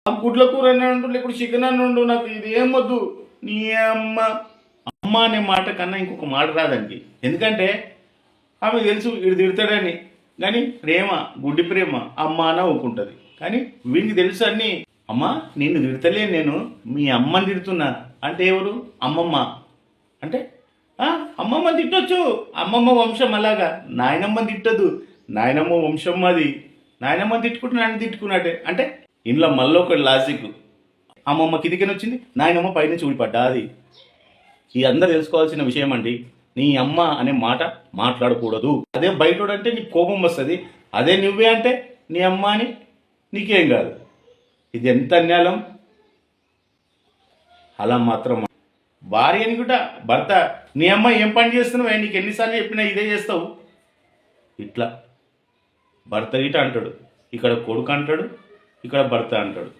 ఆ గుడ్ల కూర అని ఉండు లేకపోతే చికెన్ అని ఉండు, నాకు ఇది ఏం వద్దు. నీ అమ్మ అమ్మ అనే మాట కన్నా ఇంకొక మాట రాదండి. ఎందుకంటే ఆమె తెలుసు వీడు తిడతాడని, కానీ ప్రేమ, గుడ్డి ప్రేమ, అమ్మ అని ఊకుంటుంది. కానీ వీడికి తెలుసు అన్నీ. అమ్మ నిన్ను తిడతలేను, నేను మీ అమ్మని తిడుతున్నా. అంటే ఎవరు? అమ్మమ్మ. అంటే అమ్మమ్మ తిట్టొచ్చు, అమ్మమ్మ వంశం అలాగా. నాయనమ్మని తిట్టదు, నాయనమ్మ వంశం అది. నాయనమ్మని తిట్టుకుంటే నాయన తిట్టుకున్నట్టే. అంటే ఇంట్లో మళ్ళీ ఒక లాజిక్. అమ్మమ్మ కిందికని వచ్చింది, నాయనమ్మ పైన చూడిపడ్డా. అది ఈ అందరు తెలుసుకోవాల్సిన విషయం అండి. నీ అమ్మ అనే మాట మాట్లాడకూడదు. అదే బయటోడంటే నీకు కోపం వస్తుంది, అదే నువ్వే అంటే నీ అమ్మ అని నీకేం కాదు. ఇది ఎంత అన్యాయం. అలా మాత్రం భార్య అని కూడా భర్త, నీ అమ్మ ఏం పని చేస్తున్నావు, నీకు ఎన్నిసార్లు చెప్పినా ఇదే చేస్తావు. ఇట్లా భర్త ఇట అంటాడు, ఇక్కడ కొడుకు అంటాడు, ఇక్కడ భర్త అంటాడు.